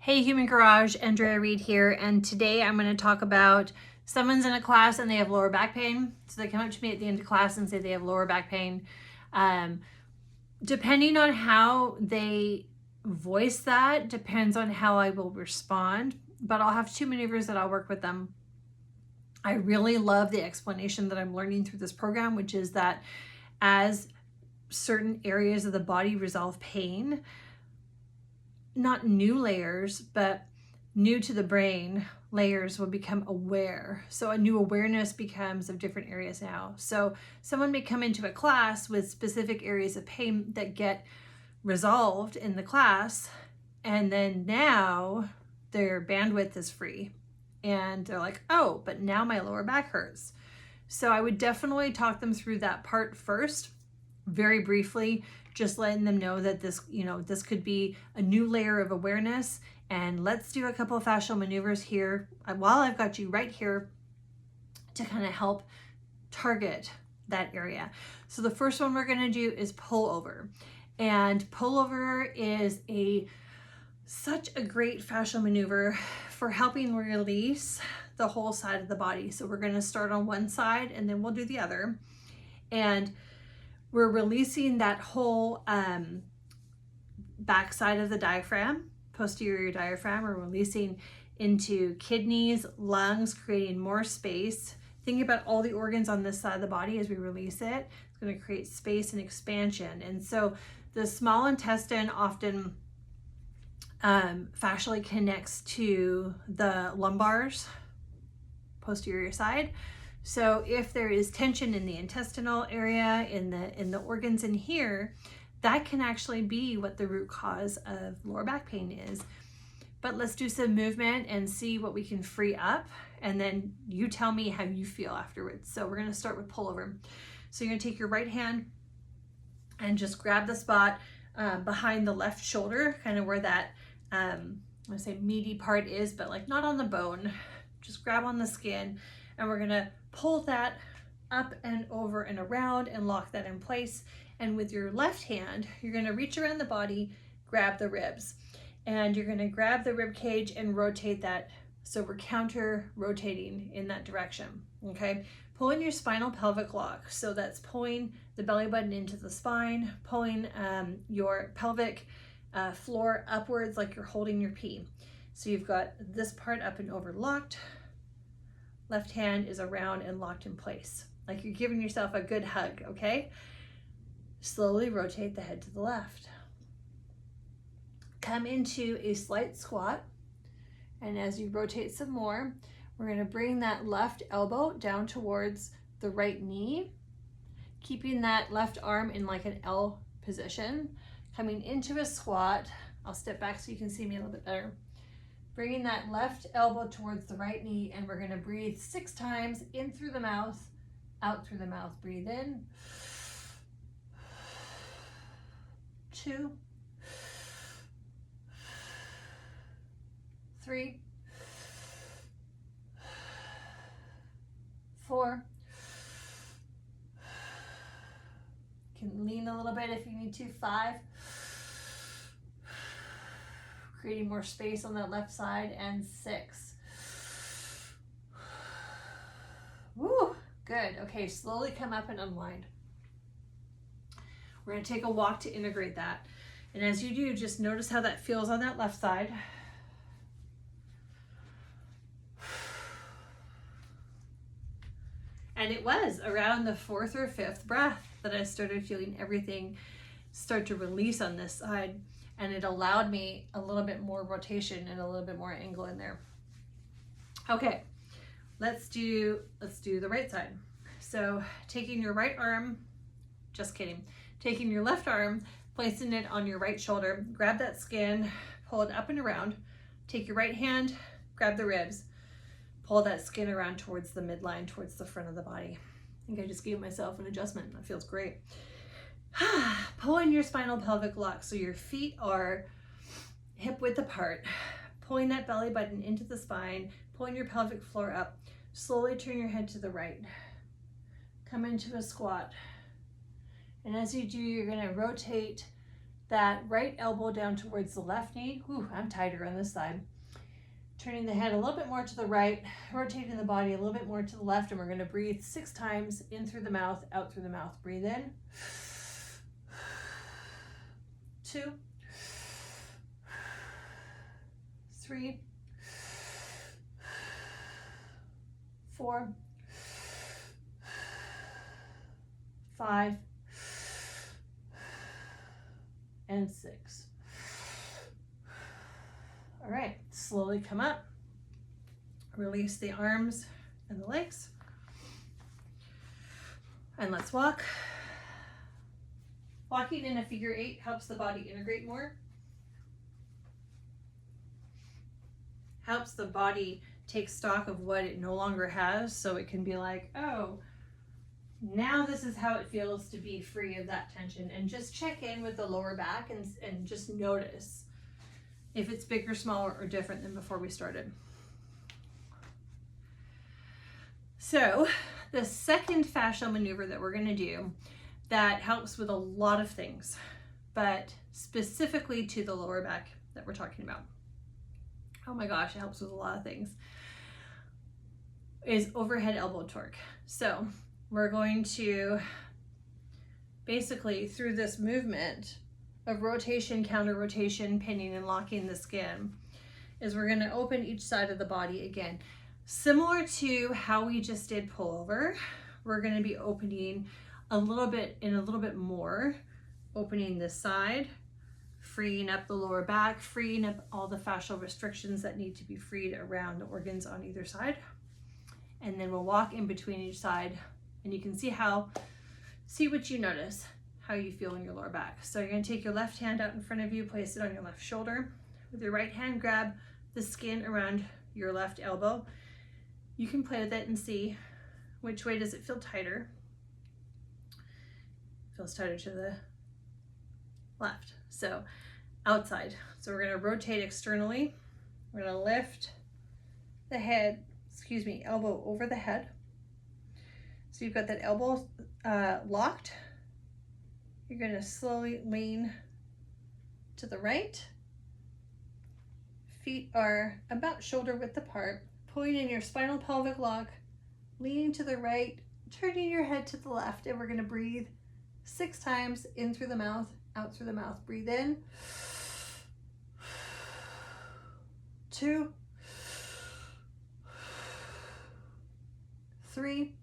Hey Human Garage, Andrea Reed here, and today I'm going to talk about someone's in a class and they have lower back pain. So they come up to me at the end of class and say they have lower back pain. Depending on how they voice that depends on how I will respond, but I'll have two maneuvers that I'll work with them. I really love the explanation that I'm learning through this program, which is that as certain areas of the body resolve pain, not new layers, but new to the brain layers will become aware. So a new awareness becomes of different areas now. So someone may come into a class with specific areas of pain that get resolved in the class, and then now their bandwidth is free. And they're like, oh, but now my lower back hurts. So I would definitely talk them through that part first, very briefly, just letting them know that this could be a new layer of awareness. And let's do a couple of fascial maneuvers here while I've got you right here to kind of help target that area. So the first one we're going to do is pull over. And pull over is such a great fascial maneuver for helping release the whole side of the body. So we're going to start on one side and then we'll do the other. And we're releasing that whole back side of the diaphragm, posterior diaphragm. We're releasing into kidneys, lungs, creating more space. Think about all the organs on this side of the body as we release it. It's going to create space and expansion. And so the small intestine often fascially connects to the lumbars, posterior side. So if there is tension in the intestinal area, in the organs in here, that can actually be what the root cause of lower back pain is. But let's do some movement and see what we can free up, and then you tell me how you feel afterwards. So we're going to start with pullover. So you're going to take your right hand and just grab the spot behind the left shoulder, kind of where that I'm going to say meaty part is, but like not on the bone. Just grab on the skin, and we're going to pull that up and over and around and lock that in place. And with your left hand, you're going to reach around the body, grab the ribs, and you're going to grab the rib cage and rotate that. So we're counter rotating in that direction. Okay. Pulling your spinal pelvic lock. So that's pulling the belly button into the spine, pulling your pelvic floor upwards like you're holding your pee. So you've got this part up and over locked. Left hand is around and locked in place, like you're giving yourself a good hug, okay? Slowly rotate the head to the left. Come into a slight squat, and as you rotate some more, we're going to bring that left elbow down towards the right knee, keeping that left arm in like an L position. Coming into a squat, I'll step back so you can see me a little bit better. Bringing that left elbow towards the right knee, and we're going to breathe 6 times in through the mouth, out through the mouth. Breathe in. 2, 3, 4. You can lean a little bit if you need to. 5. Creating more space on that left side. And 6. Woo, good. Okay, slowly come up and unwind. We're going to take a walk to integrate that. And as you do, just notice how that feels on that left side. And it was around the 4th or 5th breath that I started feeling everything start to release on this side. And it allowed me a little bit more rotation and a little bit more angle in there. Okay, let's do the right side. So taking your right arm, just kidding, taking your left arm, placing it on your right shoulder, grab that skin, pull it up and around, take your right hand, grab the ribs, pull that skin around towards the midline, towards the front of the body. I think I just gave myself an adjustment. That feels great. Pulling your spinal pelvic lock, so your feet are hip width apart, pulling that belly button into the spine, pulling your pelvic floor up. Slowly turn your head to the right. Come into a squat. And as you do, you're going to rotate that right elbow down towards the left knee. Ooh, I'm tighter on this side. Turning the head a little bit more to the right, rotating the body a little bit more to the left, and we're going to breathe 6 times in through the mouth, out through the mouth. Breathe in. 2, 3, 4, 5, and 6. All right, slowly come up. Release the arms and the legs. And let's walk. Walking in a figure 8 helps the body integrate more. Helps the body take stock of what it no longer has, so it can be like, oh, now this is how it feels to be free of that tension. And just check in with the lower back and just notice if it's bigger, smaller, or different than before we started. So the second fascial maneuver that we're going to do that helps with a lot of things, but specifically to the lower back that we're talking about. Oh my gosh, it helps with a lot of things. Is overhead elbow torque. So we're going to basically, through this movement of rotation, counter rotation, pinning and locking the skin, is we're going to open each side of the body again. Similar to how we just did pullover, we're going to be opening a little bit more, opening this side, freeing up the lower back, freeing up all the fascial restrictions that need to be freed around the organs on either side. And then we'll walk in between each side, and you can see what you notice, how you feel in your lower back. So you're going to take your left hand out in front of you, place it on your left shoulder. With your right hand, grab the skin around your left elbow. You can play with it and see which way does it feel tighter. Feels tighter to the left. So outside. So we're going to rotate externally. We're going to lift the head, elbow over the head. So you've got that elbow locked. You're going to slowly lean to the right. Feet are about shoulder width apart. Pulling in your spinal pelvic lock, leaning to the right, turning your head to the left, and we're going to breathe 6 times in through the mouth, out through the mouth. Breathe in. 2, 3,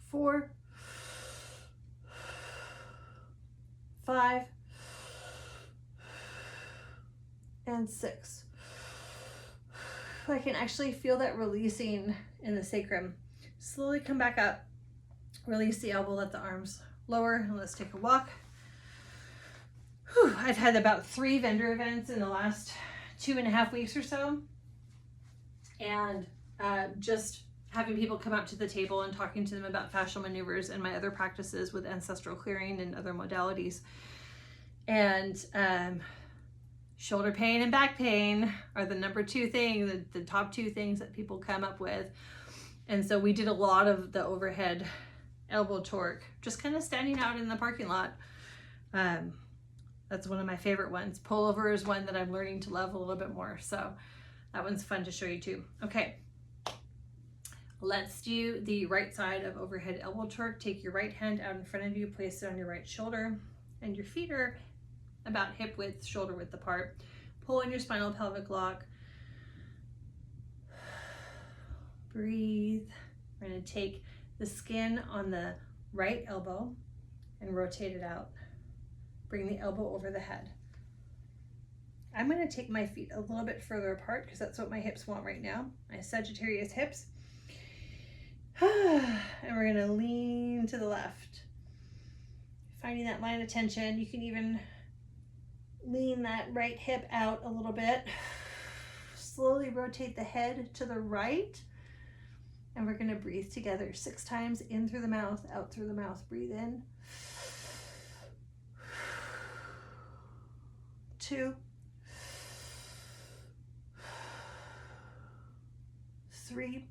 4, 5, and 6. I can actually feel that releasing in the sacrum. Slowly come back up, release the elbow, let the arms lower, and let's take a walk. Whew, I've had about 3 vendor events in the last 2.5 weeks or so, and just having people come up to the table and talking to them about fascial maneuvers and my other practices with ancestral clearing and other modalities. And shoulder pain and back pain are the number 2 thing, the top 2 things that people come up with. And so we did a lot of the overhead elbow torque, just kind of standing out in the parking lot. That's one of my favorite ones. Pullover is one that I'm learning to love a little bit more. So that one's fun to show you too. Okay, let's do the right side of overhead elbow torque. Take your right hand out in front of you, place it on your right shoulder, and your feet are about hip width, shoulder width apart. Pull in your spinal pelvic lock. Breathe. We're going to take the skin on the right elbow and rotate it out. Bring the elbow over the head. I'm going to take my feet a little bit further apart because that's what my hips want right now. My Sagittarius hips. And we're going to lean to the left. Finding that line of tension. You can even lean that right hip out a little bit. Slowly rotate the head to the right. And we're going to breathe together 6 times in through the mouth, out through the mouth. Breathe in. 2, 3,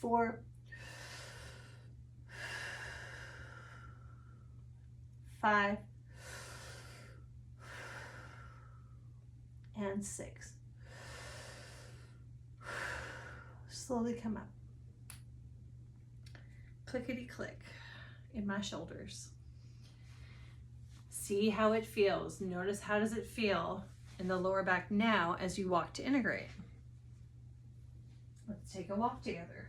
4, 5, and 6. Slowly come up. Clickety click in my shoulders. See how it feels. Notice how does it feel in the lower back now as you walk to integrate. Let's take a walk together.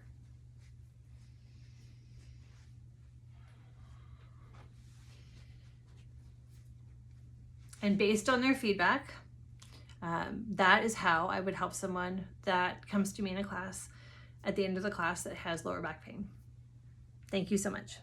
And based on their feedback, that is how I would help someone that comes to me in a class at the end of the class that has lower back pain. Thank you so much.